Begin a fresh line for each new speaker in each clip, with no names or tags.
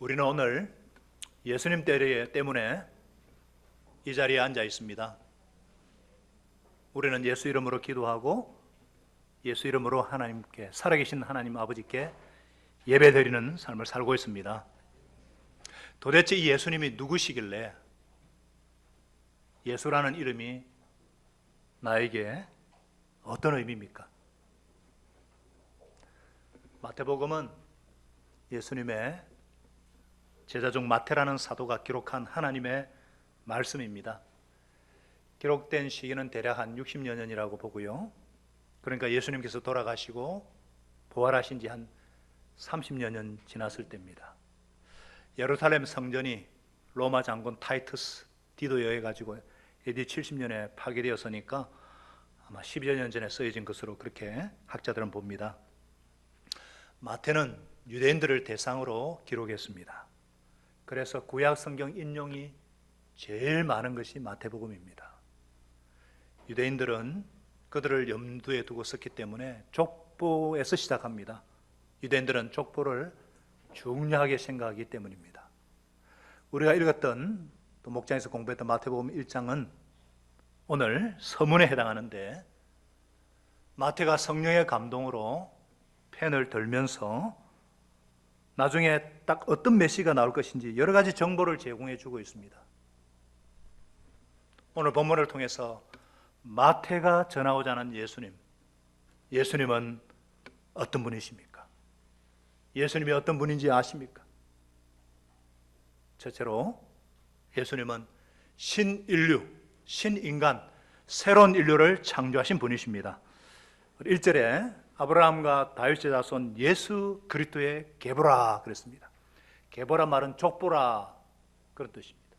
우리는 오늘 예수님 때문에 이 자리에 앉아 있습니다. 우리는 예수 이름으로 기도하고 예수 이름으로 하나님께, 살아계신 하나님 아버지께 예배드리는 삶을 살고 있습니다. 도대체 이 예수님이 누구시길래 예수라는 이름이 나에게 어떤 의미입니까? 마태복음은 예수님의 제자 중 마태라는 사도가 기록한 하나님의 말씀입니다. 기록된 시기는 대략 한 60여 년이라고 보고요. 그러니까 예수님께서 돌아가시고 부활하신 지 한 30여 년 지났을 때입니다. 예루살렘 성전이 로마 장군 타이투스 디도에 의해 가지고 AD 70년에 파괴되었으니까 아마 10여 년 전에 쓰여진 것으로 그렇게 학자들은 봅니다. 마태는 유대인들을 대상으로 기록했습니다. 그래서 구약 성경 인용이 제일 많은 것이 마태복음입니다. 유대인들은 그들을 염두에 두고 썼기 때문에 족보에서 시작합니다. 유대인들은 족보를 중요하게 생각하기 때문입니다. 우리가 읽었던 또 목장에서 공부했던 마태복음 1장은 오늘 서문에 해당하는데, 마태가 성령의 감동으로 펜을 들면서 나중에 딱 어떤 메시지가 나올 것인지 여러 가지 정보를 제공해 주고 있습니다. 오늘 본문을 통해서 마태가 전하고자 하는 예수님은 어떤 분이십니까? 예수님이 어떤 분인지 아십니까? 첫째로 예수님은 신인류, 신인간, 새로운 인류를 창조하신 분이십니다. 1절에 아브라함과 다윗의 자손 예수 그리스도의 계보라 그랬습니다. 계보라 말은 족보라 그런 뜻입니다.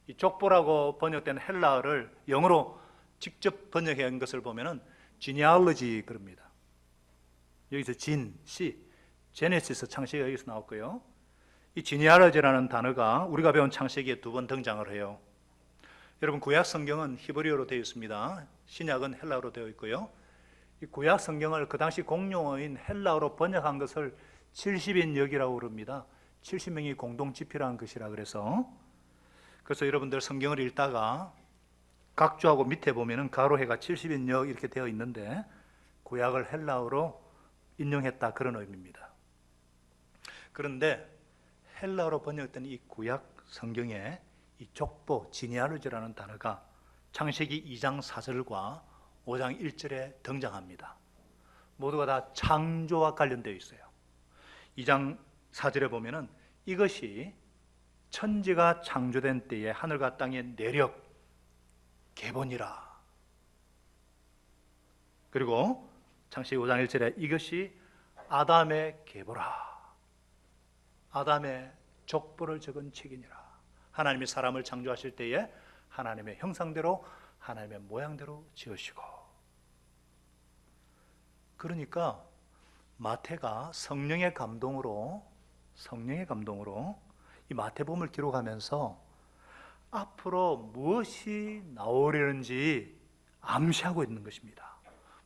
이 족보라고 번역된 헬라어를 영어로 직접 번역한 것을 보면은 genealogy 그럽니다. 여기서 제네시스 창세기가 여기서 나왔고요. 이 genealogy라는 단어가 우리가 배운 창세기에 2번 등장을 해요. 여러분, 구약 성경은 히브리어로 되어 있습니다. 신약은 헬라어로 되어 있고요. 이 구약 성경을 그 당시 공용어인 헬라어로 번역한 것을 70인역이라고 그럽니다. 70명이 공동 집필한 것이라 그래서 여러분들 성경을 읽다가 각주하고 밑에 보면은 가로해가 70인역 이렇게 되어 있는데 구약을 헬라어로 인용했다 그런 의미입니다. 그런데 헬라어로 번역된 이 구약 성경에 이 족보, 지니아르지라는 단어가 창세기 2장 4절과 5장 1절에 등장합니다. 모두가 다 창조와 관련되어 있어요. 2장 4절에 보면은 이것이 천지가 창조된 때에 하늘과 땅의 내력, 계본이라. 그리고 창세기 5장 1절에 이것이 아담의 계보라. 아담의 족보를 적은 책이니라. 하나님이 사람을 창조하실 때에 하나님의 형상대로 하나님의 모양대로 지으시고. 그러니까 마태가 성령의 감동으로 이 마태복음을 기록하면서 앞으로 무엇이 나오려는지 암시하고 있는 것입니다.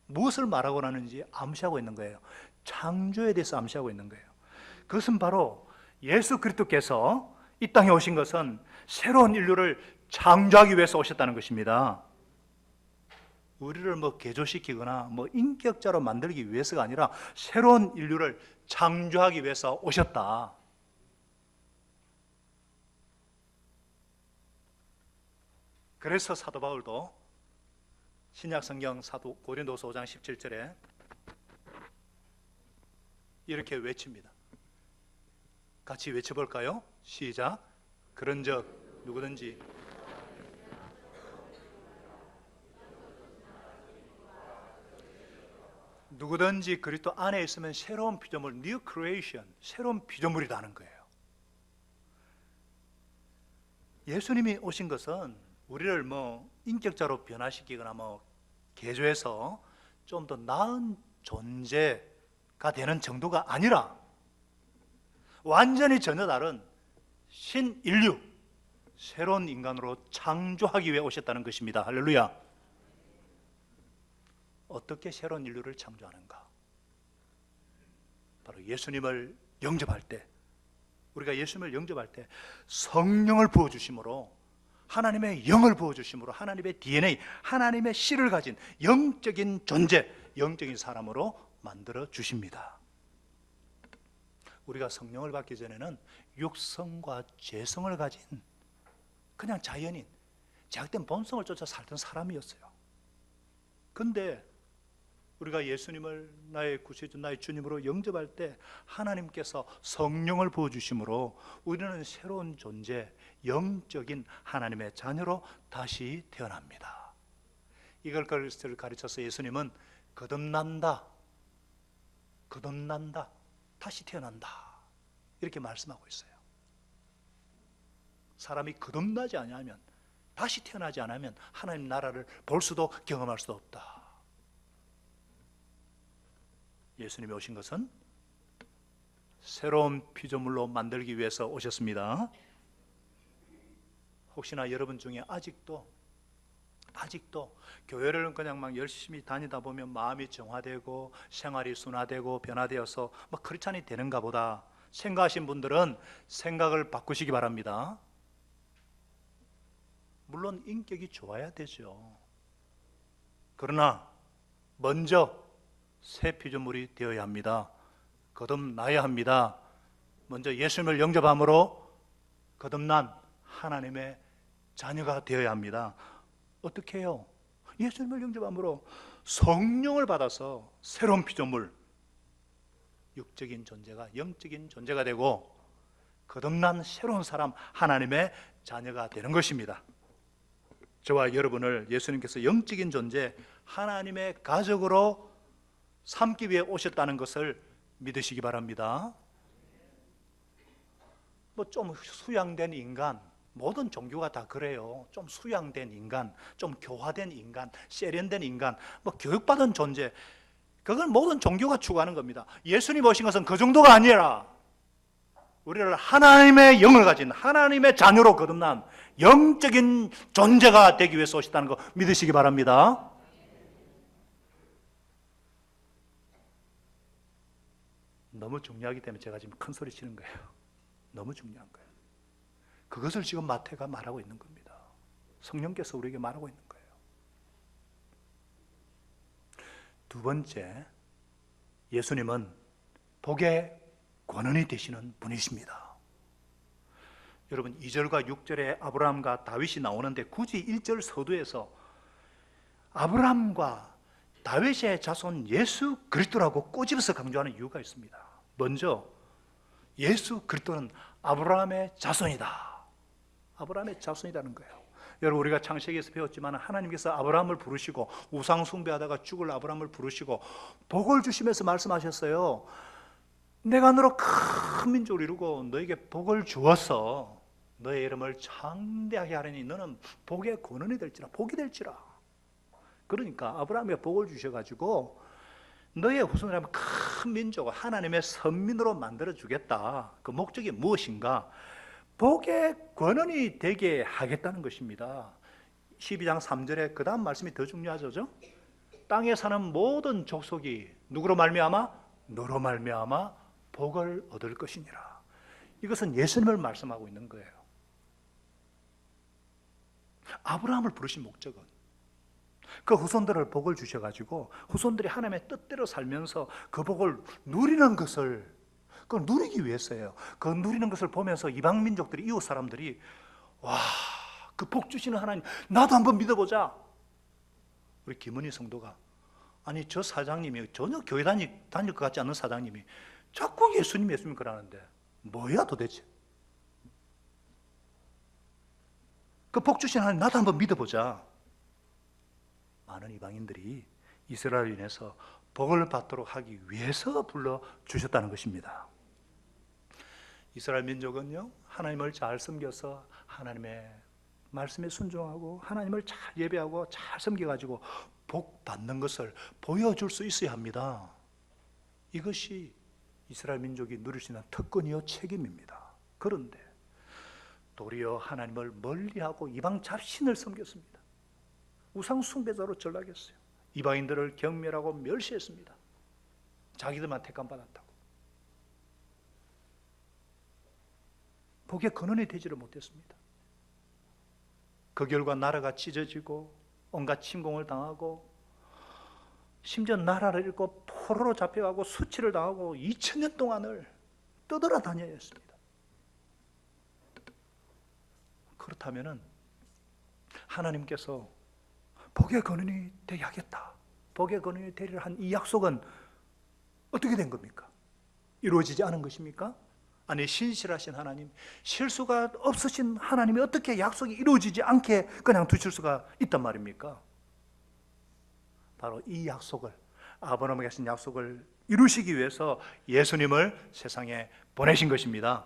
무엇을 말하고 나는지 암시하고 있는 거예요. 창조에 대해서 암시하고 있는 거예요. 그것은 바로 예수 그리스도께서 이 땅에 오신 것은 새로운 인류를 창조하기 위해서 오셨다는 것입니다. 우리를 개조시키거나 인격자로 만들기 위해서가 아니라 새로운 인류를 창조하기 위해서 오셨다. 그래서 사도 바울도 신약 성경 사도 고린도서 5장 17절에 이렇게 외칩니다. 같이 외쳐볼까요? 시작. 그런즉 누구든지 그리스도 안에 있으면 새로운 피조물, new creation, 새로운 피조물이라는 거예요. 예수님이 오신 것은 우리를 인격자로 변화시키거나 개조해서 좀 더 나은 존재가 되는 정도가 아니라 완전히 전혀 다른 신인류, 새로운 인간으로 창조하기 위해 오셨다는 것입니다. 할렐루야. 어떻게 새로운 인류를 창조하는가? 바로 예수님을 영접할 때 우리가 예수님을 영접할 때 성령을 부어주심으로, 하나님의 영을 부어주심으로 하나님의 DNA, 하나님의 씨를 가진 영적인 존재, 영적인 사람으로 만들어 주십니다. 우리가 성령을 받기 전에는 육성과 죄성을 가진 그냥 자연인, 제약된 본성을 쫓아 살던 사람이었어요. 근데 우리가 예수님을 나의 구세주, 나의 주님으로 영접할 때 하나님께서 성령을 부어주심으로 우리는 새로운 존재, 영적인 하나님의 자녀로 다시 태어납니다. 이걸 가르쳐서 예수님은 거듭난다, 거듭난다, 다시 태어난다, 이렇게 말씀하고 있어요. 사람이 거듭나지 않으면, 다시 태어나지 않으면 하나님 나라를 볼 수도 경험할 수도 없다. 예수님이 오신 것은 새로운 피조물로 만들기 위해서 오셨습니다. 혹시나 여러분 중에 아직도 교회를 그냥 막 열심히 다니다 보면 마음이 정화되고 생활이 순화되고 변화되어서 막 크리스찬이 되는가 보다 생각하신 분들은 생각을 바꾸시기 바랍니다. 물론 인격이 좋아야 되죠. 그러나 먼저 새 피조물이 되어야 합니다. 거듭나야 합니다. 먼저 예수님을 영접함으로 거듭난 하나님의 자녀가 되어야 합니다. 어떻게 해요? 예수님을 영접함으로 성령을 받아서 새로운 피조물, 육적인 존재가 영적인 존재가 되고 거듭난 새로운 사람, 하나님의 자녀가 되는 것입니다. 저와 여러분을 예수님께서 영적인 존재, 하나님의 가족으로 삼기 위해 오셨다는 것을 믿으시기 바랍니다. 뭐 좀 수양된 인간, 모든 종교가 다 그래요. 좀 수양된 인간, 좀 교화된 인간, 세련된 인간, 뭐 교육받은 존재, 그건 모든 종교가 추구하는 겁니다. 예수님 오신 것은 그 정도가 아니라 우리를 하나님의 영을 가진 하나님의 자녀로 거듭난 영적인 존재가 되기 위해서 오셨다는 거 믿으시기 바랍니다. 너무 중요하기 때문에 제가 지금 큰 소리 치는 거예요. 너무 중요한 거예요. 그것을 지금 마태가 말하고 있는 겁니다. 성령께서 우리에게 말하고 있는 거예요. 두 번째, 예수님은 복의 권원이 되시는 분이십니다. 여러분 2절과 6절에 아브라함과 다윗이 나오는데 굳이 1절 서두에서 아브라함과 다윗의 자손 예수 그리스도라고 꼬집어서 강조하는 이유가 있습니다. 먼저 예수 그리스도는 아브라함의 자손이다. 아브라함의 자손이라는 거예요. 여러분 우리가 창세기에서 배웠지만 하나님께서 아브라함을 부르시고 우상 숭배하다가 죽을 아브라함을 부르시고 복을 주시면서 말씀하셨어요. 내가 너로 큰 민족을 이루고 너에게 복을 주어서 너의 이름을 창대하게 하려니 너는 복의 권원이 될지라, 복이 될지라. 그러니까 아브라함에게 복을 주셔가지고 너의 후손이라면 큰 민족을 하나님의 선민으로 만들어 주겠다. 그 목적이 무엇인가? 복의 권원이 되게 하겠다는 것입니다. 12장 3절에 그 다음 말씀이 더 중요하죠. 땅에 사는 모든 족속이 누구로 말미암아? 너로 말미암아 복을 얻을 것이니라. 이것은 예수님을 말씀하고 있는 거예요. 아브라함을 부르신 목적은 그 후손들을 복을 주셔가지고 후손들이 하나님의 뜻대로 살면서 그 복을 누리는 것을, 그걸 누리기 위해서예요. 그 누리는 것을 보면서 이방 민족들이, 이웃 사람들이 와, 그 복 주시는 하나님 나도 한번 믿어보자. 우리 김은희 성도가 아니 저 사장님이 전혀 교회 다닐 것 같지 않는 사장님이 자꾸 예수님 그러는데 뭐야 도대체? 그 복 주신 하나님 나도 한번 믿어보자. 많은 이방인들이 이스라엘을 인해서 복을 받도록 하기 위해서 불러주셨다는 것입니다. 이스라엘 민족은요, 하나님을 잘 섬겨서 하나님의 말씀에 순종하고 하나님을 잘 예배하고 잘 섬겨가지고 복 받는 것을 보여줄 수 있어야 합니다. 이것이 이스라엘 민족이 누릴 수 있는 특권이요 책임입니다. 그런데 도리어 하나님을 멀리하고 이방 잡신을 섬겼습니다. 우상 숭배자로 전락했어요. 이방인들을 경멸하고 멸시했습니다. 자기들만 택함 받았다고. 복의 근원이 되지를 못했습니다. 그 결과 나라가 찢어지고 온갖 침공을 당하고 심지어 나라를 잃고 포로로 잡혀가고 수치를 당하고 2000년 동안을 떠돌아다녀야 했습니다. 그렇다면 하나님께서 복의 근원이 되게 하겠다, 복의 근원이 되리라 한 이 약속은 어떻게 된 겁니까? 이루어지지 않은 것입니까? 아니, 신실하신 하나님, 실수가 없으신 하나님이 어떻게 약속이 이루어지지 않게 그냥 두실 수가 있단 말입니까? 바로 이 약속을, 아브라함에게 하신 약속을 이루시기 위해서 예수님을 세상에 보내신 것입니다.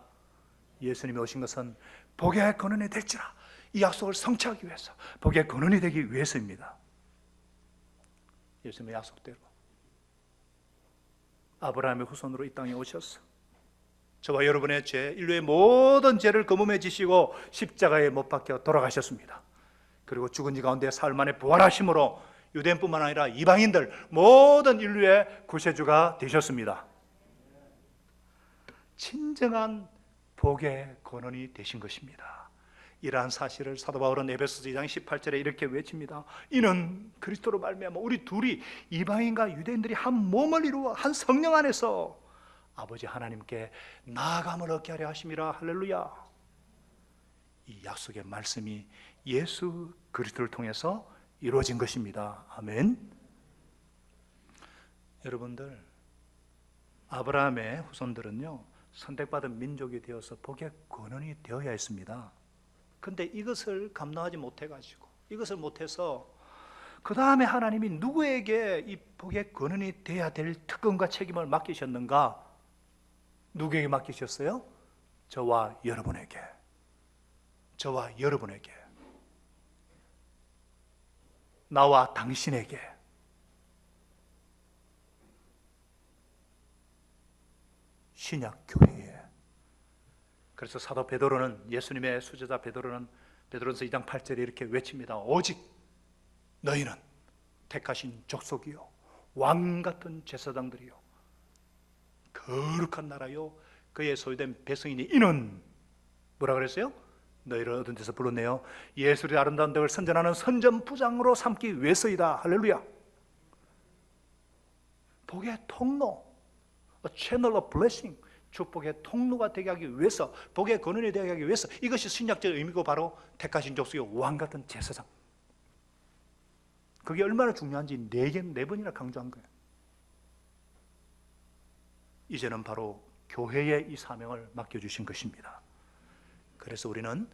예수님이 오신 것은 복의 근원이 될지라, 이 약속을 성취하기 위해서, 복의 근원이 되기 위해서입니다. 예수님의 약속대로 아브라함의 후손으로 이 땅에 오셔서 저와 여러분의 죄, 인류의 모든 죄를 그 몸에 지시고 십자가에 못 박혀 돌아가셨습니다. 그리고 죽은 지 가운데 사흘 만에 부활하심으로 유대인뿐만 아니라 이방인들 모든 인류의 구세주가 되셨습니다. 진정한 복의 근원이 되신 것입니다. 이러한 사실을 사도 바울은 에베소서 2장 18절에 이렇게 외칩니다. 이는 그리스도로 말미암아 우리 둘이 이방인과 유대인들이 한 몸을 이루어 한 성령 안에서 아버지 하나님께 나아감을 얻게 하려 하심이라. 할렐루야. 이 약속의 말씀이 예수 그리스도를 통해서 이루어진 것입니다. 아멘. 여러분들, 아브라함의 후손들은요, 선택받은 민족이 되어서 복의 근원이 되어야 했습니다. 근데 이것을 감당하지 못해가지고, 이것을 못해서 그 다음에 하나님이 누구에게 이 복의 근원이 되어야 될 특권과 책임을 맡기셨는가? 누구에게 맡기셨어요? 저와 여러분에게. 저와 여러분에게. 나와 당신에게. 신약 교회에. 그래서 사도 베드로는, 예수님의 수제자 베드로는 베드로전서 2장 8절에 이렇게 외칩니다. 오직 너희는 택하신 족속이요 왕 같은 제사장들이요 거룩한 나라요 그의 소유된 백성이니 이는 뭐라 그랬어요? 너희를 어떤 데서 불렀네요. 예수의 아름다운 덕을 선전하는 선전부장으로 삼기 위해서이다. 할렐루야. 복의 통로, a channel of blessing, 축복의 통로가 되게 하기 위해서, 복의 근원이 되게 하기 위해서, 이것이 신약적 의미고 바로 택하신 족속의 왕 같은 제사장. 그게 얼마나 중요한지 네 번이나 강조한 거예요. 이제는 바로 교회에 이 사명을 맡겨주신 것입니다. 그래서 우리는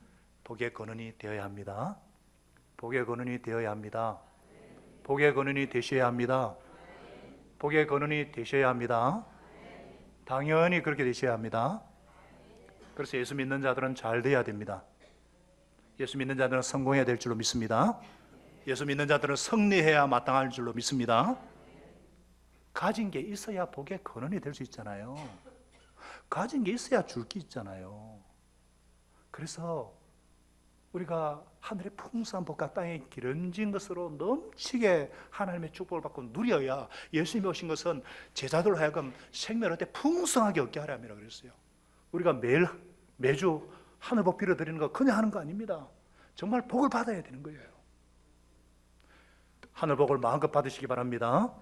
복의 근원이 되어야 합니다. 복의 근원이 되어야 합니다. 복의 근원이 되셔야 합니다. 복의 근원이 되셔야 합니다. 당연히 그렇게 되셔야 합니다. 그래서 예수 믿는 자들은 잘 돼야 됩니다. 예수 믿는 자들은 성공해야 될 줄로 믿습니다. 예수 믿는 자들은 승리해야 마땅할 줄로 믿습니다. 가진 게 있어야 복의 근원이 될 수 있잖아요. 가진 게 있어야 줄 게 있잖아요. 그래서 우리가 하늘의 풍성한 복과 땅에 기름진 것으로 넘치게 하나님의 축복을 받고 누려야, 예수님이 오신 것은 제자들로 하여금 생명을 얻되 풍성하게 얻게 하려 함이라 그랬어요. 우리가 매주 하늘복 빌어드리는 거 그냥 하는 거 아닙니다. 정말 복을 받아야 되는 거예요. 하늘복을 마음껏 받으시기 바랍니다.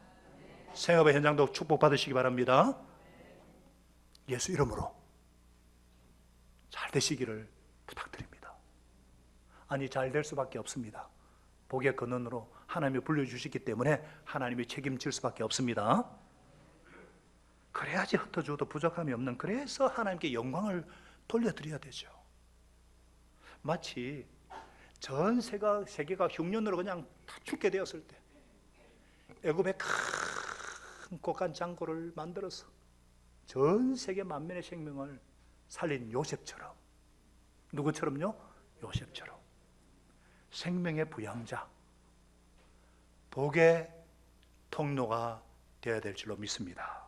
생업의 현장도 축복 받으시기 바랍니다. 예수 이름으로 잘 되시기를 부탁드립니다. 아니, 잘 될 수밖에 없습니다. 복의 근원으로 하나님이 불려주시기 때문에 하나님이 책임질 수밖에 없습니다. 그래야지 흩어져도 부족함이 없는, 그래서 하나님께 영광을 돌려드려야 되죠. 마치 전 세계가 흉년으로 그냥 다 죽게 되었을 때 애굽에 큰 곡간 장고를 만들어서 전 세계 만민의 생명을 살린 요셉처럼, 누구처럼요? 요셉처럼 생명의 부양자, 복의 통로가 되어야 될 줄로 믿습니다.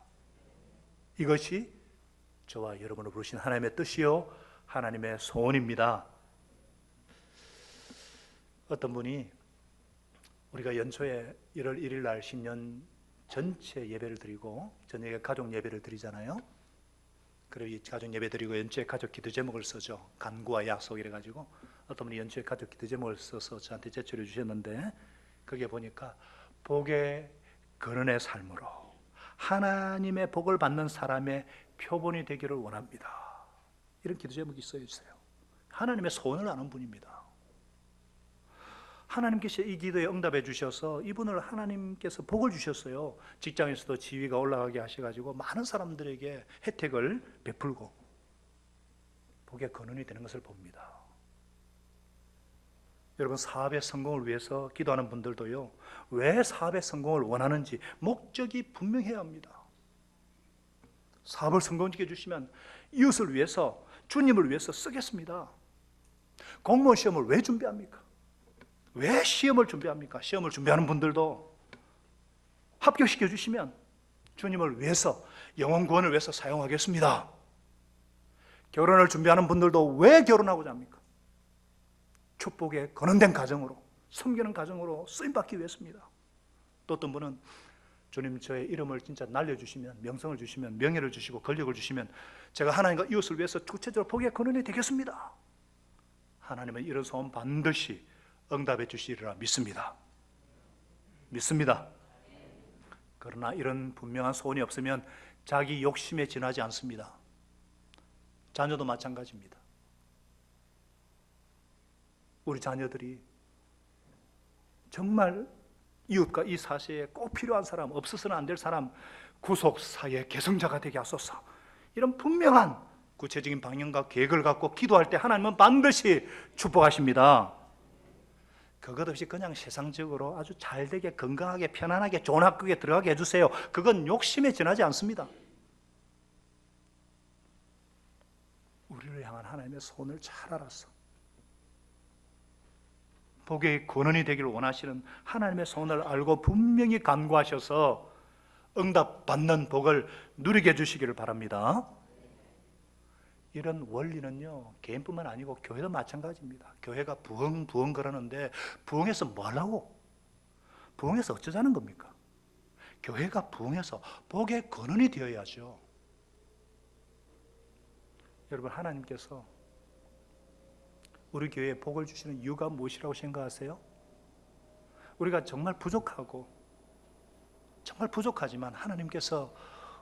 이것이 저와 여러분을 부르신 하나님의 뜻이요 하나님의 소원입니다. 어떤 분이 우리가 연초에 1월 1일 날 신년 전체 예배를 드리고 저녁에 가족 예배를 드리잖아요. 그리고 가족 예배 드리고 연초에 가족 기도 제목을 써죠. 간구와 약속 이래가지고 어떤 분이 연초에 가족 기도 제목을 써서 저한테 제출해 주셨는데, 거기에 보니까 복의 근원의 삶으로 하나님의 복을 받는 사람의 표본이 되기를 원합니다. 이런 기도 제목이 써 있어요. 하나님의 소원을 아는 분입니다. 하나님께서 이 기도에 응답해 주셔서 이분을 하나님께서 복을 주셨어요. 직장에서도 지위가 올라가게 하셔가지고 많은 사람들에게 혜택을 베풀고 복의 근원이 되는 것을 봅니다. 여러분, 사업의 성공을 위해서 기도하는 분들도요, 왜 사업의 성공을 원하는지 목적이 분명해야 합니다. 사업을 성공시켜 주시면 이웃을 위해서, 주님을 위해서 쓰겠습니다. 공무원 시험을 왜 준비합니까? 왜 시험을 준비합니까? 시험을 준비하는 분들도 합격시켜 주시면 주님을 위해서, 영혼 구원을 위해서 사용하겠습니다. 결혼을 준비하는 분들도 왜 결혼하고자 합니까? 축복의 근원된 가정으로, 섬기는 가정으로 쓰임받기 위해서입니다. 또 어떤 분은 주님, 저의 이름을 진짜 날려주시면, 명성을 주시면, 명예를 주시고 권력을 주시면 제가 하나님과 이웃을 위해서 구체적으로 복의 근원이 되겠습니다. 하나님은 이런 소원 반드시 응답해 주시리라 믿습니다. 믿습니다. 그러나 이런 분명한 소원이 없으면 자기 욕심에 지나지 않습니다. 자녀도 마찬가지입니다. 우리 자녀들이 정말 이웃과 이 사시에 꼭 필요한 사람, 없어서는 안 될 사람, 구속사의 개성자가 되게 하소서, 이런 분명한 구체적인 방향과 계획을 갖고 기도할 때 하나님은 반드시 축복하십니다. 그것 없이 그냥 세상적으로 아주 잘되게, 건강하게, 편안하게 좋은 학교에 들어가게 해주세요, 그건 욕심에 지나지 않습니다. 우리를 향한 하나님의 손을 잘 알아서 복의 근원이 되기를 원하시는 하나님의 손을 알고 분명히 간구하셔서 응답받는 복을 누리게 해주시기를 바랍니다. 이런 원리는요, 개인뿐만 아니고 교회도 마찬가지입니다. 교회가 부흥 그러는데 부흥해서 뭐 하려고? 부흥해서 어쩌자는 겁니까? 교회가 부흥해서 복의 근원이 되어야죠. 여러분, 하나님께서 우리 교회에 복을 주시는 이유가 무엇이라고 생각하세요? 우리가 정말 부족하지만 하나님께서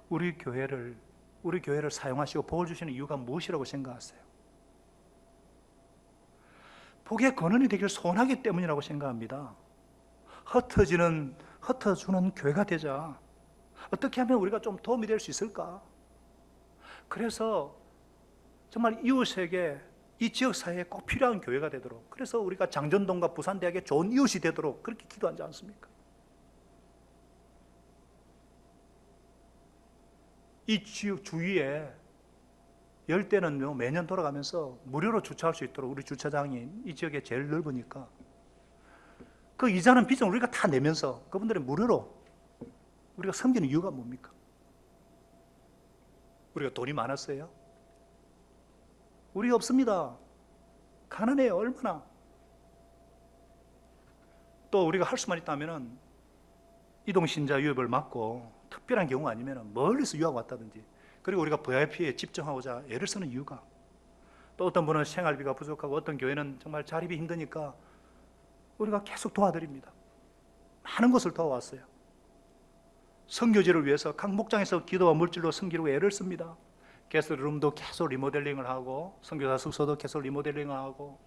우리 교회를 사용하시고 복을 주시는 이유가 무엇이라고 생각하세요? 복의 근원이 되기를 소원하기 때문이라고 생각합니다. 흩어주는 교회가 되자. 어떻게 하면 우리가 좀 도움이 될 수 있을까? 그래서 정말 이웃에게, 이 지역 사회에 꼭 필요한 교회가 되도록, 그래서 우리가 장전동과 부산대학에 좋은 이웃이 되도록 그렇게 기도하지 않습니까? 이 지역 주위에 열대는요, 매년 돌아가면서 무료로 주차할 수 있도록, 우리 주차장이 이 지역에 제일 넓으니까 그 이자는 빚은 우리가 다 내면서 그분들이 무료로 우리가 섬기는 이유가 뭡니까? 우리가 돈이 많았어요? 우리 없습니다. 가난해요. 얼마나. 또 우리가 할 수만 있다면 이동신자 유입을 막고, 특별한 경우 아니면 멀리서 유학 왔다든지, 그리고 우리가 VIP에 집중하고자 애를 쓰는 이유가, 또 어떤 분은 생활비가 부족하고 어떤 교회는 정말 자립이 힘드니까 우리가 계속 도와드립니다. 많은 것을 도와왔어요. 선교지를 위해서 각 목장에서 기도와 물질로 섬기려고 애를 씁니다. 게스트룸도 계속 리모델링을 하고, 선교사 숙소도 계속 리모델링을 하고,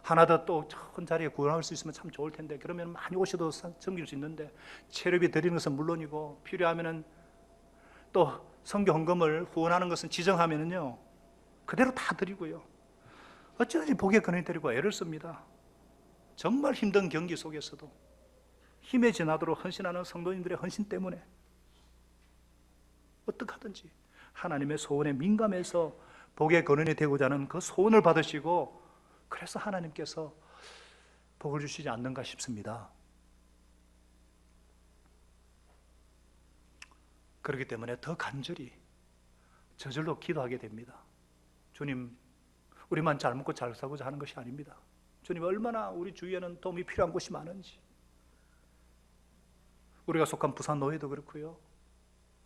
하나 더 또 좋은 자리에 구원할 수 있으면 참 좋을 텐데, 그러면 많이 오셔도 섬길 수 있는데, 체류비 드리는 것은 물론이고, 필요하면은 또 선교 헌금을 후원하는 것은 지정하면은요, 그대로 다 드리고요. 어쩌든지 복의 근원이 되려고 애를 씁니다. 정말 힘든 경기 속에서도 힘에 지나도록 헌신하는 성도님들의 헌신 때문에 어떻게 하든지 하나님의 소원에 민감해서 복의 근원이 되고자 하는 그 소원을 받으시고, 그래서 하나님께서 복을 주시지 않는가 싶습니다. 그렇기 때문에 더 간절히 저절로 기도하게 됩니다. 주님, 우리만 잘 먹고 잘 살고자 하는 것이 아닙니다. 주님, 얼마나 우리 주위에는 도움이 필요한 곳이 많은지, 우리가 속한 부산 노예도 그렇고요,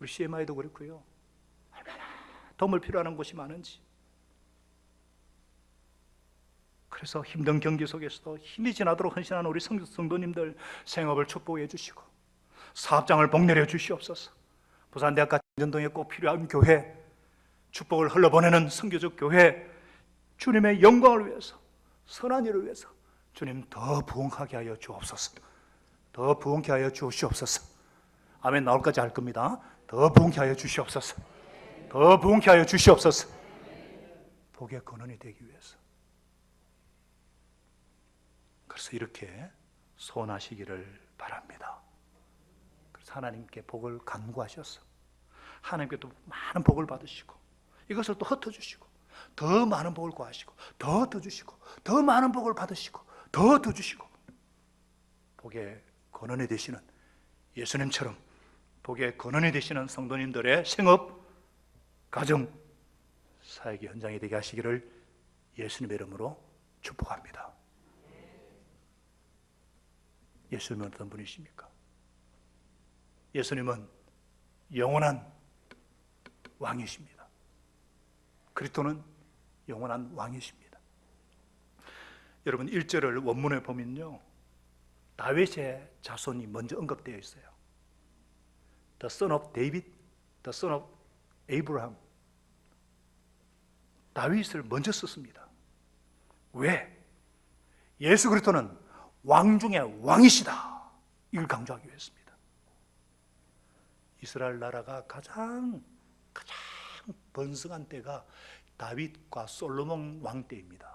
우리 CMI도 그렇고요, 얼마나 도움을 필요하는 곳이 많은지. 그래서 힘든 경기 속에서도 힘이 지나도록 헌신하는 우리 성도님들 생업을 축복해 주시고 사업장을 복내려 주시옵소서. 부산대학가 전동에 꼭 필요한 교회, 축복을 흘러보내는 선교적 교회, 주님의 영광을 위해서, 선한 일을 위해서 주님 더 부흥하게 하여 주옵소서. 더 부흥케 하여 주시옵소서. 아멘 나올까지 할 겁니다. 더 부흥케 하여 주시옵소서. 더 부흥케 하여 주시옵소서. 복의 근원이 되기 위해서. 그래서 이렇게 소원하시기를 바랍니다. 그래서 하나님께 복을 간구하셔서 하나님께 또 많은 복을 받으시고 이것을 또 흩어주시고 더 많은 복을 구하시고 더 주시고 더 많은 복을 받으시고 더 주시고 복의 근원이 되시는 예수님처럼 복의 근원이 되시는 성도님들의 생업, 가정, 사역의 현장이 되게 하시기를 예수님의 이름으로 축복합니다. 예수님은 어떤 분이십니까? 예수님은 영원한 왕이십니다. 그리스도는 영원한 왕이십니다. 여러분 1절을 원문에 보면요, 다윗의 자손이 먼저 언급되어 있어요. The son of David, the son of Abraham. 다윗을 먼저 썼습니다. 왜? 예수 그리스도는 왕 중에 왕이시다. 이걸 강조하기 위해서입니다. 이스라엘 나라가 가장 번성한 때가 다윗과 솔로몬 왕 때입니다.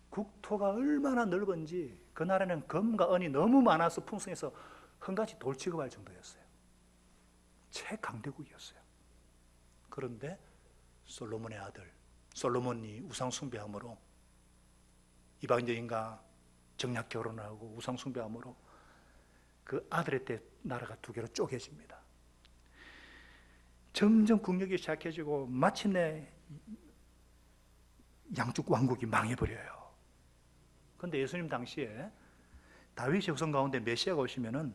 국토가 얼마나 넓은지 그 나라는 금과 은이 너무 많아서 풍성해서 헝같이 돌 취급할 정도였어요. 최강대국이었어요. 그런데 솔로몬의 아들 솔로몬이 우상 숭배함으로 이방 여인과 정략 결혼하고 우상 숭배함으로 그 아들의 때 나라가 두 개로 쪼개집니다. 점점 국력이 시작해지고 마침내 양쪽 왕국이 망해버려요. 그런데 예수님 당시에 다윗의 후손 가운데 메시아가 오시면은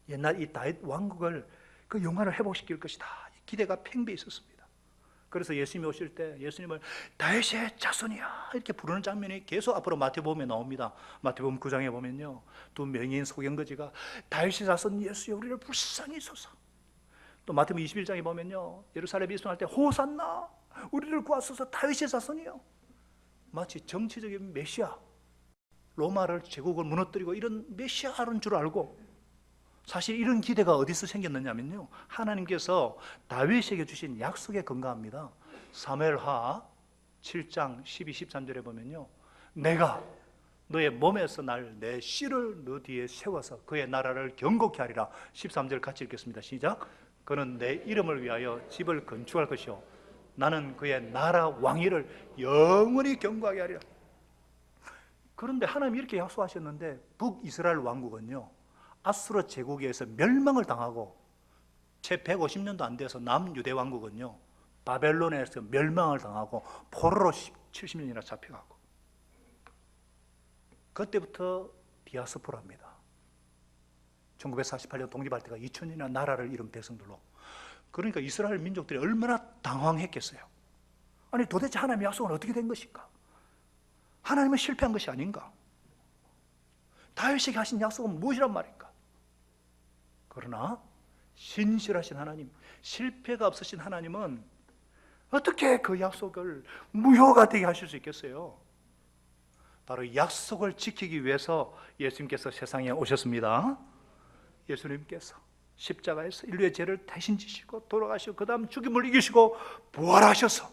옛날 이 다윗 왕국을 그 영화를 회복시킬 것이다. 기대가 팽배해 있었습니다. 그래서 예수님이 오실 때 예수님을 다윗의 자손이야 이렇게 부르는 장면이 계속 앞으로 마태복음에 나옵니다. 마태복음 9장에 보면요, 두 명인 소경거지가 다윗의 자손 예수여 우리를 불쌍히 여소서. 또 마태복음 21장에 보면요, 예루살렘에 입성할 때 호산나 우리를 구하소서 다윗의 자손이요. 마치 정치적인 메시아, 로마를 제국을 무너뜨리고 이런 메시아라는 줄 알고, 사실 이런 기대가 어디서 생겼느냐면요, 하나님께서 다윗에게 주신 약속에 근거합니다. 사무엘하 7장 12, 13절에 보면요, 내가 너의 몸에서 날 내 씨를 너 뒤에 세워서 그의 나라를 견고케 하리라. 13절 같이 읽겠습니다. 시작. 그는 내 이름을 위하여 집을 건축할 것이요 나는 그의 나라 왕위를 영원히 견고하게 하리라. 그런데 하나님이 이렇게 약속하셨는데 북이스라엘 왕국은요, 아수르 제국에 의해서 멸망을 당하고 채 150년도 안 돼서 남유대 왕국은요, 바벨론에서 멸망을 당하고 포로로 70년이나 잡혀가고, 그때부터 디아스포라입니다. 1948년 독립할 때가 2000년이나 나라를 잃은 백성들로. 그러니까 이스라엘 민족들이 얼마나 당황했겠어요. 아니 도대체 하나님의 약속은 어떻게 된 것인가? 하나님은 실패한 것이 아닌가? 다윗에게 하신 약속은 무엇이란 말인가? 그러나 신실하신 하나님, 실패가 없으신 하나님은 어떻게 그 약속을 무효가 되게 하실 수 있겠어요? 바로 약속을 지키기 위해서 예수님께서 세상에 오셨습니다. 예수님께서 십자가에서 인류의 죄를 대신 지시고 돌아가시고 그 다음 죽임을 이기시고 부활하셔서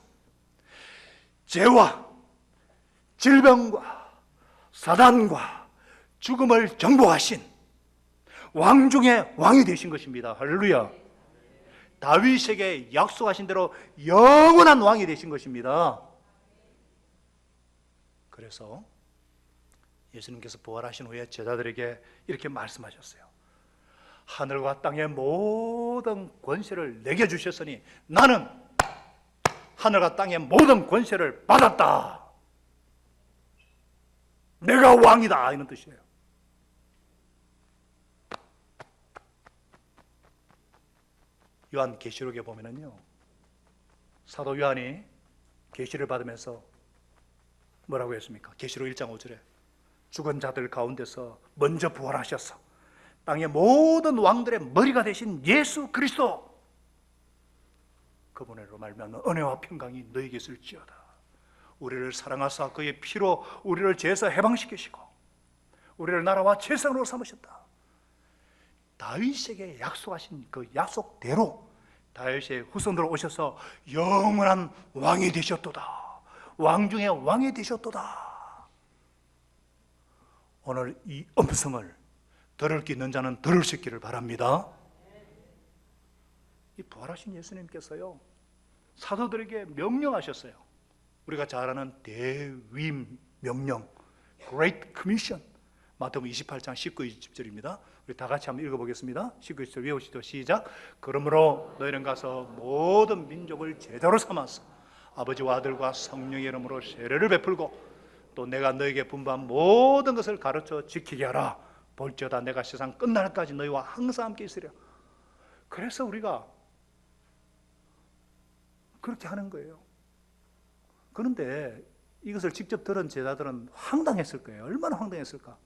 죄와 질병과 사단과 죽음을 정복하신 왕 중에 왕이 되신 것입니다. 할렐루야. 다윗에게 약속하신 대로 영원한 왕이 되신 것입니다. 그래서 예수님께서 부활하신 후에 제자들에게 이렇게 말씀하셨어요. 하늘과 땅의 모든 권세를 내게 주셨으니 나는 하늘과 땅의 모든 권세를 받았다. 내가 왕이다, 이런 뜻이에요. 요한계시록에 보면은요, 사도 요한이 계시를 받으면서 뭐라고 했습니까? 계시록 1장 5절에 죽은 자들 가운데서 먼저 부활하셔서 땅의 모든 왕들의 머리가 되신 예수 그리스도, 그분으로 말미암아 은혜와 평강이 너희에게 있을지어다. 우리를 사랑하사 그의 피로 우리를 죄에서 해방시키시고 우리를 나라와 재상으로 삼으셨다. 다윗에게 약속하신 그 약속대로 다윗의 후손으로 오셔서 영원한 왕이 되셨도다. 왕 중에 왕이 되셨도다. 오늘 이 음성을 들을 게 있는 자는 들을 수 있기를 바랍니다. 이 부활하신 예수님께서요, 사도들에게 명령하셨어요. 우리가 잘 아는 대위임 명령, Great Commission, 마태복음 28장 19, 20절입니다. 우리 다 같이 한번 읽어보겠습니다. 19, 20절 외우시죠. 시작. 그러므로 너희는 가서 모든 민족을 제자로 삼아서 아버지와 아들과 성령의 이름으로 세례를 베풀고 또 내가 너희에게 분부한 모든 것을 가르쳐 지키게 하라. 볼지어다 내가 세상 끝날까지 너희와 항상 함께 있으랴. 그래서 우리가 그렇게 하는 거예요. 그런데 이것을 직접 들은 제자들은 황당했을 거예요. 얼마나 황당했을까?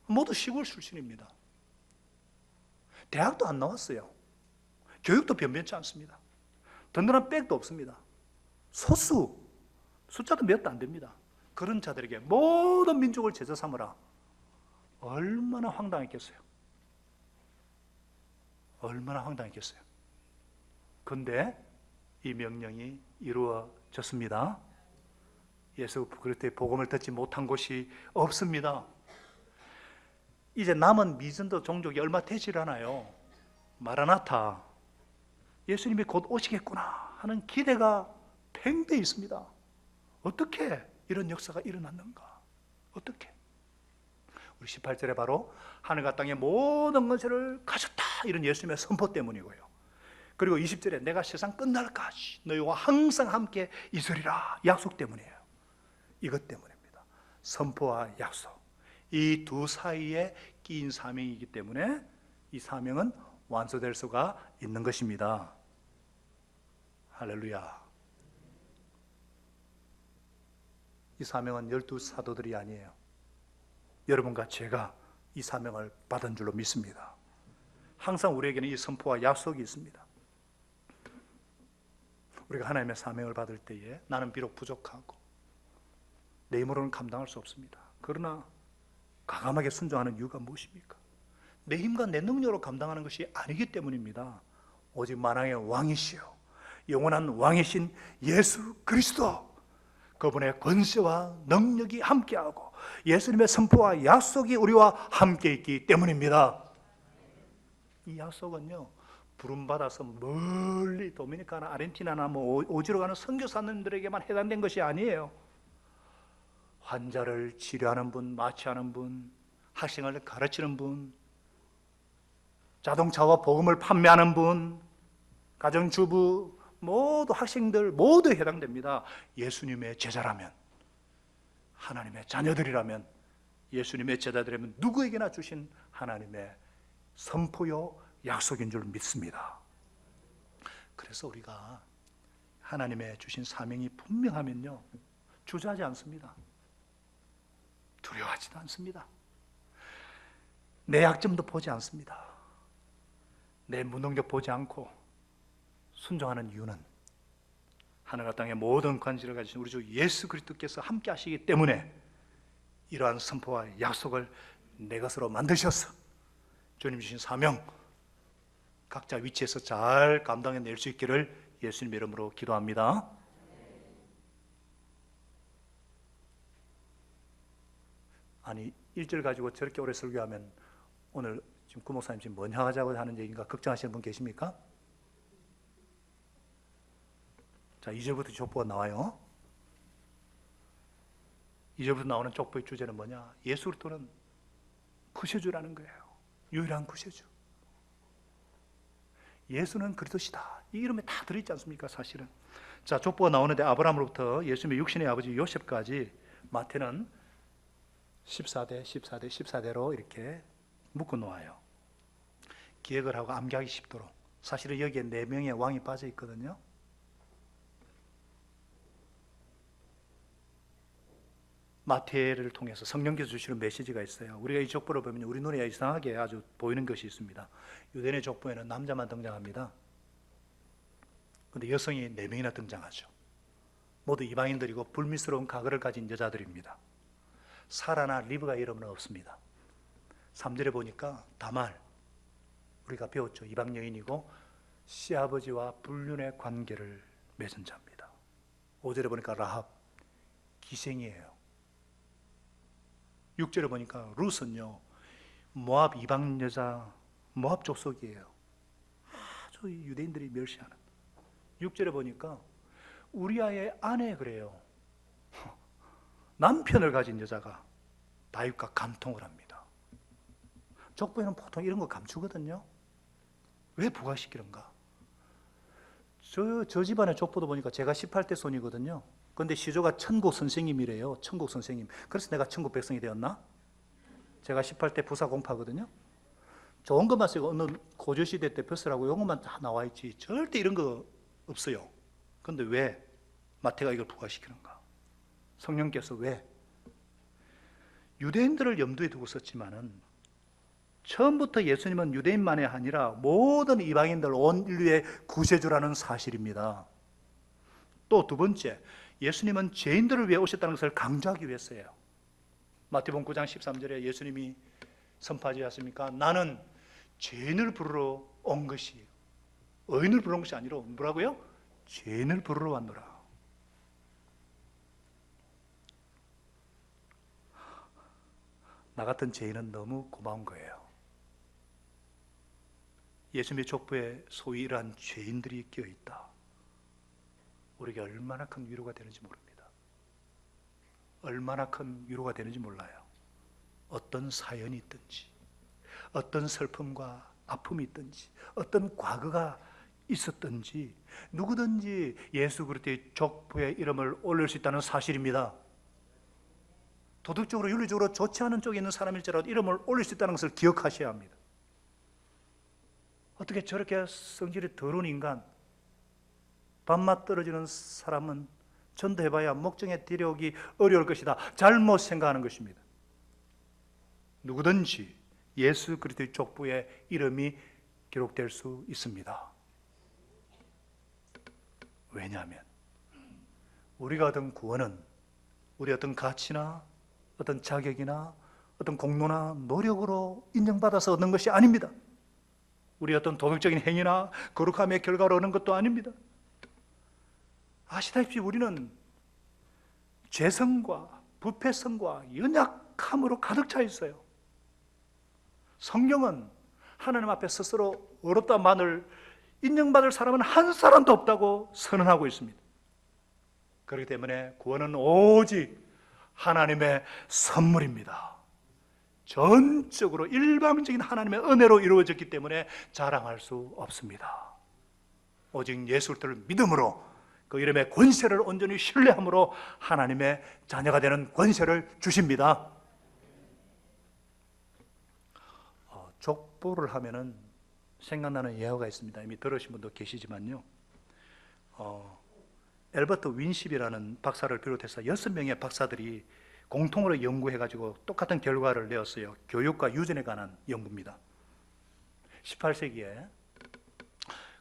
모두 시골 출신입니다. 대학도 안 나왔어요. 교육도 변변치 않습니다. 든든한 백도 없습니다. 소수, 숫자도 몇 도 안 됩니다. 그런 자들에게 모든 민족을 제자 삼으라. 얼마나 황당했겠어요. 얼마나 황당했겠어요. 그런데 이 명령이 이루어졌습니다. 예수 그리스도의 복음을 듣지 못한 곳이 없습니다. 이제 남은 미전도 종족이 얼마 되질 않아요. 마라나타, 예수님이 곧 오시겠구나 하는 기대가 팽배해 있습니다. 어떻게 이런 역사가 일어났는가? 어떻게? 우리 18절에 바로 하늘과 땅의 모든 것을 가졌다 이런 예수님의 선포 때문이고요. 그리고 20절에 내가 세상 끝날까지 너희와 항상 함께 있으리라 약속 때문이에요. 이것 때문입니다. 선포와 약속, 이 두 사이에 끼인 사명이기 때문에 이 사명은 완수될 수가 있는 것입니다. 할렐루야. 이 사명은 12사도들이 아니에요. 여러분과 제가 이 사명을 받은 줄로 믿습니다. 항상 우리에게는 이 선포와 약속이 있습니다. 우리가 하나님의 사명을 받을 때에 나는 비록 부족하고 내 힘으로는 감당할 수 없습니다. 그러나 과감하게 순종하는 이유가 무엇입니까? 내 힘과 내 능력으로 감당하는 것이 아니기 때문입니다. 오직 만왕의 왕이시요 영원한 왕이신 예수 그리스도, 그분의 권세와 능력이 함께하고 예수님의 선포와 약속이 우리와 함께 있기 때문입니다. 이 약속은요, 부름받아서 멀리 도미니카나 아르헨티나나 오지로 가는 선교사님들에게만 해당된 것이 아니에요. 환자를 치료하는 분, 마취하는 분, 학생을 가르치는 분, 자동차와 복음을 판매하는 분, 가정주부, 모두 학생들 모두 해당됩니다. 예수님의 제자라면, 하나님의 자녀들이라면, 예수님의 제자들이라면 누구에게나 주신 하나님의 선포요 약속인 줄 믿습니다. 그래서 우리가 하나님의 주신 사명이 분명하면요, 주저하지 않습니다. 두려워하지도 않습니다. 내 약점도 보지 않습니다. 내 무능력 보지 않고 순종하는 이유는 하늘과 땅의 모든 관지를 가지신 우리 주 예수 그리스도께서 함께 하시기 때문에 이러한 선포와 약속을 내 것으로 만드셔서 주님 주신 사명 각자 위치에서 잘 감당해낼 수 있기를 예수님 이름으로 기도합니다. 아니 1절 가지고 저렇게 오래 설교하면 오늘 지금 구 목사님 지금 뭐냐 하자고 하는 얘기인가 걱정하시는 분 계십니까? 자, 2절부터 족보가 나와요. 2절부터 나오는 족보의 주제는 뭐냐? 예수 그리스도는 구세주라는 거예요. 유일한 구세주. 예수는 그리스도시다. 이 이름에 다 들어있지 않습니까? 사실은. 자, 족보가 나오는데 아브라함으로부터 예수님의 육신의 아버지 요셉까지 마태는 14대, 14대, 14대로 이렇게 묶어 놓아요. 기억을 하고 암기하기 쉽도록. 사실은 여기에 4명의 왕이 빠져 있거든요. 마태를 통해서 성령께서 주시는 메시지가 있어요. 우리가 이 족보를 보면 우리 눈에 이상하게 아주 보이는 것이 있습니다. 유대인의 족보에는 남자만 등장합니다. 그런데 여성이 4명이나 등장하죠. 모두 이방인들이고 불미스러운 과거를 가진 여자들입니다. 사라나 리브가 이름은 없습니다. 3절에 보니까 다말, 우리가 배웠죠. 이방 여인이고 시아버지와 불륜의 관계를 맺은 자입니다. 5절에 보니까 라합, 기생이에요. 6절에 보니까 룻은요, 모압 이방 여자, 모압 족속이에요. 아주 유대인들이 멸시하는. 6절에 보니까 우리아의 아내 그래요. 남편을 가진 여자가 다윗과 간통을 합니다. 족보에는 보통 이런 거 감추거든요. 왜 부각시키는가? 저 집안의 족보도 보니까 제가 18대 손이거든요. 그런데 시조가 천국 선생님이래요. 천국 선생님. 그래서 내가 천국 백성이 되었나? 제가 18대 부사 공파거든요. 좋은 것만 쓰고 어느 고조시대 때 벼슬하고 이런 것만 다 나와 있지 절대 이런 거 없어요. 그런데 왜 마태가 이걸 부각시키는가? 성령께서 왜? 유대인들을 염두에 두고 썼지만은 처음부터 예수님은 유대인만이 아니라 모든 이방인들, 온 인류의 구세주라는 사실입니다. 또 두 번째, 예수님은 죄인들을 위해 오셨다는 것을 강조하기 위해서예요. 마태복음 9장 13절에 예수님이 선포하지 않습니까? 나는 죄인을 부르러 온 것이, 의인을 부르는 것이 아니라 뭐라고요? 죄인을 부르러 왔노라. 나 같은 죄인은 너무 고마운 거예요. 예수님의 족보에 소위 이러한 죄인들이 끼어있다. 우리에게 얼마나 큰 위로가 되는지 모릅니다. 얼마나 큰 위로가 되는지 몰라요. 어떤 사연이 있든지, 어떤 슬픔과 아픔이 있든지, 어떤 과거가 있었든지 누구든지 예수 그리스도의 족보에 이름을 올릴 수 있다는 사실입니다. 도덕적으로 윤리적으로 좋지 않은 쪽에 있는 사람일지라도 이름을 올릴 수 있다는 것을 기억하셔야 합니다. 어떻게 저렇게 성질이 더러운 인간, 밥맛 떨어지는 사람은 전도해봐야 목적에 데려오기 어려울 것이다. 잘못 생각하는 것입니다. 누구든지 예수 그리스도의 족보에 이름이 기록될 수 있습니다. 왜냐하면 우리가 얻은 구원은 우리 어떤 가치나 어떤 자격이나 어떤 공로나 노력으로 인정받아서 얻는 것이 아닙니다. 우리 어떤 도덕적인 행위나 거룩함의 결과로 얻는 것도 아닙니다. 아시다시피 우리는 죄성과 부패성과 연약함으로 가득 차 있어요. 성경은 하나님 앞에 스스로 어렵다만을 인정받을 사람은 한 사람도 없다고 선언하고 있습니다. 그렇기 때문에 구원은 오직 하나님의 선물입니다. 전적으로 일방적인 하나님의 은혜로 이루어졌기 때문에 자랑할 수 없습니다. 오직 예수 그리스도를 믿음으로 그 이름의 권세를 온전히 신뢰함으로 하나님의 자녀가 되는 권세를 주십니다. 족보를 하면은 생각나는 예화가 있습니다. 이미 들으신 분도 계시지만요. 엘버트 윈십이라는 박사를 비롯해서 6명의 박사들이 공통으로 연구해가지고 똑같은 결과를 내었어요. 교육과 유전에 관한 연구입니다. 18세기에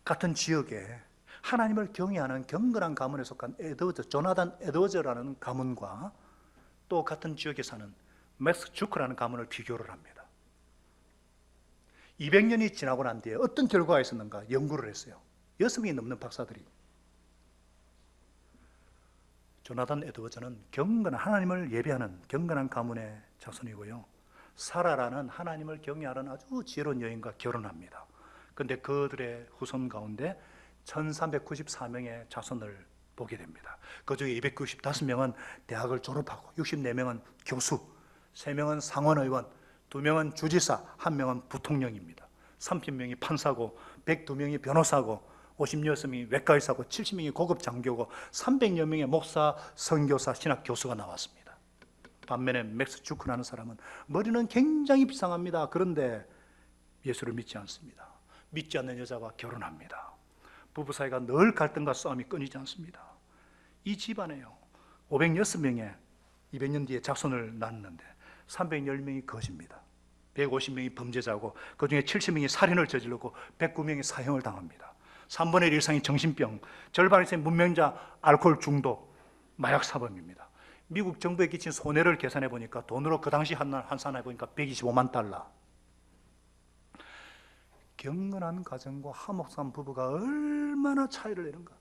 같은 지역에 하나님을 경외하는 경건한 가문에 속한 조나단 에드워즈라는 가문과 또 같은 지역에 사는 맥스 주크라는 가문을 비교를 합니다. 200년이 지나고 난 뒤에 어떤 결과가 있었는가 연구를 했어요. 6명이 넘는 박사들이. 조나단 에드워즈는 경건한 하나님을 예배하는 경건한 가문의 자손이고요. 사라라는 하나님을 경외하는 아주 지혜로운 여인과 결혼합니다. 그런데 그들의 후손 가운데 1394명의 자손을 보게 됩니다. 그 중에 295명은 대학을 졸업하고 64명은 교수, 3명은 상원의원, 2명은 주지사, 1명은 부통령입니다. 30명이 판사고 102명이 변호사고 56명이 외과의사고 70명이 고급 장교고 300여 명의 목사, 선교사, 신학 교수가 나왔습니다. 반면에 맥스 주크라는 사람은 머리는 굉장히 비상합니다. 그런데 예수를 믿지 않습니다. 믿지 않는 여자와 결혼합니다. 부부 사이가 늘 갈등과 싸움이 끊이지 않습니다. 이 집안에요 506명의 200년 뒤에 자손을 낳았는데 310명이 거지입니다. 150명이 범죄자고 그 중에 70명이 살인을 저질렀고 109명이 사형을 당합니다. 3분의 1 이상이 정신병, 절반 이상이 문명자, 알코올 중독, 마약 사범입니다. 미국 정부에 끼친 손해를 계산해 보니까 돈으로 그 당시 환산해 보니까 125만 달러. 경건한 가정과 화목한 부부가 얼마나 차이를 내는가.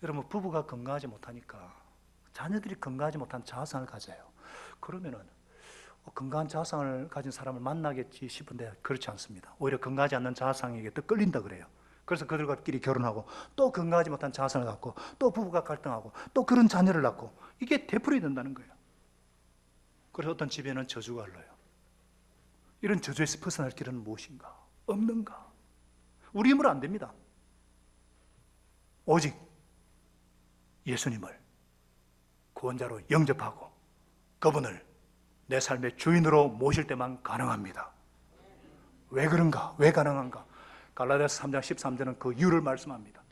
여러분, 부부가 건강하지 못하니까 자녀들이 건강하지 못한 자아상을 가져요. 그러면은 건강한 자아상을 가진 사람을 만나겠지 싶은데 그렇지 않습니다. 오히려 건강하지 않는 자아상에게 더 끌린다 그래요. 그래서 그들과끼리 결혼하고 또 건강하지 못한 자아상을 갖고 또 부부가 갈등하고 또 그런 자녀를 낳고 이게 되풀이 된다는 거예요. 그래서 어떤 집에는 저주가 흘러요. 이런 저주에서 벗어날 길은 무엇인가? 없는가? 우리 힘으로 안 됩니다. 오직 예수님을 구원자로 영접하고 그분을 내 삶의 주인으로 모실 때만 가능합니다. 왜 그런가? 왜 가능한가? 갈라디아서 3장 13절은 그 이유를 말씀합니다.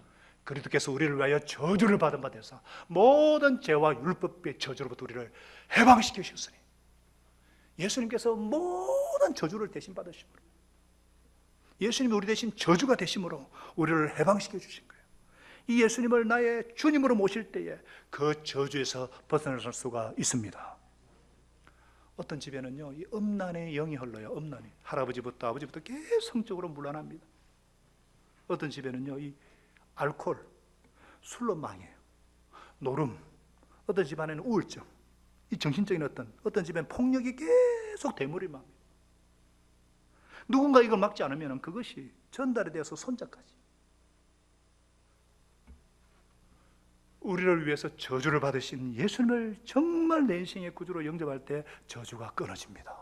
그리스도께서 우리를 위하여 저주를 받은 바 되사 모든 죄와 율법의 저주로부터 우리를 해방시키셨으니, 예수님께서 모든 저주를 대신 받으심으로, 예수님이 우리 대신 저주가 되심으로 우리를 해방시켜 주신 거예요. 이 예수님을 나의 주님으로 모실 때에 그 저주에서 벗어날 수가 있습니다. 어떤 집에는요, 이 음란의 영이 흘러요. 음란이 할아버지부터 아버지부터 계속 성적으로 문란합니다. 어떤 집에는요, 이 알코올, 술로 망해요. 노름, 어떤 집안에는 우울증, 이 정신적인 어떤 집엔 폭력이 계속 대물림합니다. 누군가 이걸 막지 않으면 그것이 전달이 되어서 손자까지. 우리를 위해서 저주를 받으신 예수님을 정말 내 인생의 구주로 영접할 때 저주가 끊어집니다.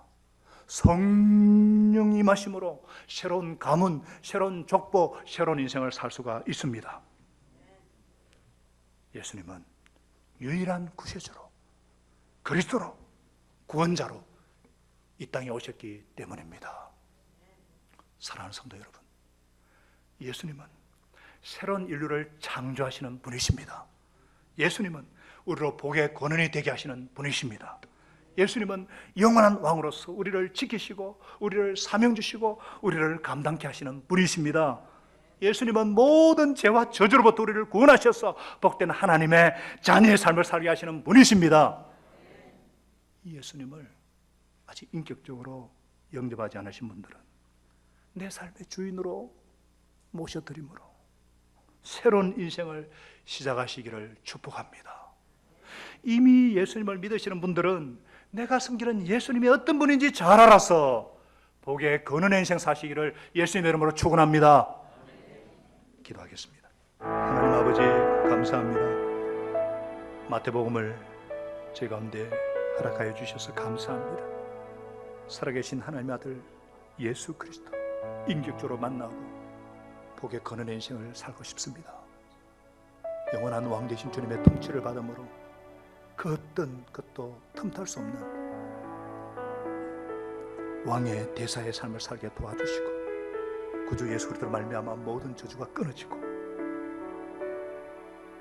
성령 임하심으로 새로운 가문, 새로운 족보, 새로운 인생을 살 수가 있습니다. 예수님은 유일한 구세주로, 그리스도로, 구원자로 이 땅에 오셨기 때문입니다. 사랑하는 성도 여러분, 예수님은 새로운 인류를 창조하시는 분이십니다. 예수님은 우리로 복의 권원이 되게 하시는 분이십니다. 예수님은 영원한 왕으로서 우리를 지키시고 우리를 사명 주시고 우리를 감당케 하시는 분이십니다. 예수님은 모든 죄와 저주로부터 우리를 구원하셔서 복된 하나님의 자녀의 삶을 살게 하시는 분이십니다. 이 예수님을 아직 인격적으로 영접하지 않으신 분들은 내 삶의 주인으로 모셔드림으로 새로운 인생을 시작하시기를 축복합니다. 이미 예수님을 믿으시는 분들은 내가 섬기는 예수님이 어떤 분인지 잘 알아서 복의 거는 인생 사시기를 예수님의 이름으로 축원합니다. 기도하겠습니다. 하나님 아버지, 감사합니다. 마태복음을 제 가운데 허락하여 주셔서 감사합니다. 살아계신 하나님의 아들 예수 그리스도 인격적으로 만나고 복의 거는 인생을 살고 싶습니다. 영원한 왕 되신 주님의 통치를 받음으로 그 어떤 것도 틈탈 수 없는 왕의 대사의 삶을 살게 도와주시고 구주 예수 그리스도로 말미암아 모든 저주가 끊어지고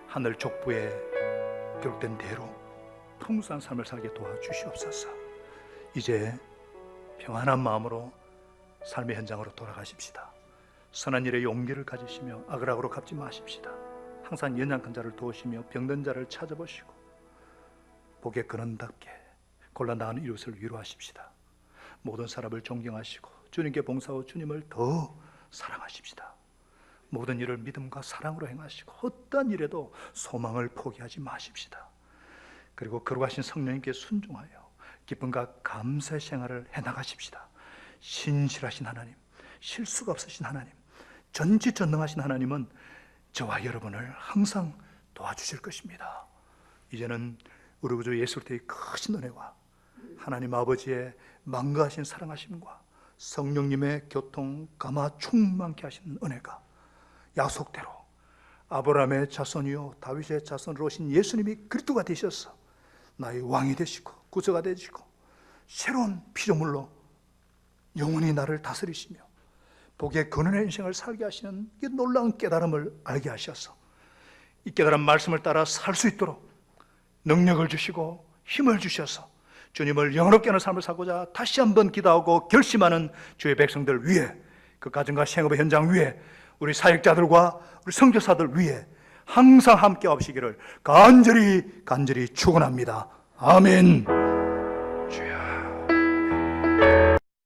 하늘 족부에 기록된 대로 풍성한 삶을 살게 도와주시옵소서. 이제 평안한 마음으로 삶의 현장으로 돌아가십시다. 선한 일에 용기를 가지시며 악을 갚지 마십시다. 항상 연약한 자를 도우시며 병든 자를 찾아보시고 복의 근원답게 곤란당하는 이웃을 위로하십시다. 모든 사람을 존경하시고 주님께 봉사하고 주님을 더 사랑하십시다. 모든 일을 믿음과 사랑으로 행하시고 어떠한 일에도 소망을 포기하지 마십시다. 그리고 거룩하신 성령님께 순종하여 기쁨과 감사의 생활을 해나가십시다. 신실하신 하나님, 실수가 없으신 하나님, 전지전능하신 하나님은 저와 여러분을 항상 도와주실 것입니다. 이제는 우리 구주 예수 그리스도의 크신 은혜와 하나님 아버지의 만거하신 사랑하심과 성령님의 교통 감화 충만케 하시는 은혜가 약속대로 아브라함의 자손이요 다윗의 자손으로 오신 예수님이 그리스도가 되셔서 나의 왕이 되시고 구주가 되시고 새로운 피조물로 영원히 나를 다스리시며 복의 근원의 인생을 살게 하시는 이 놀라운 깨달음을 알게 하셔서 이 깨달은 말씀을 따라 살 수 있도록 능력을 주시고 힘을 주셔서 주님을 영원롭게 하는 삶을 살고자 다시 한번 기도하고 결심하는 주의 백성들 위해, 그 가정과 생업의 현장 위에, 우리 사역자들과 우리 선교사들 위해 항상 함께 하시기를 간절히 축원합니다. 아멘.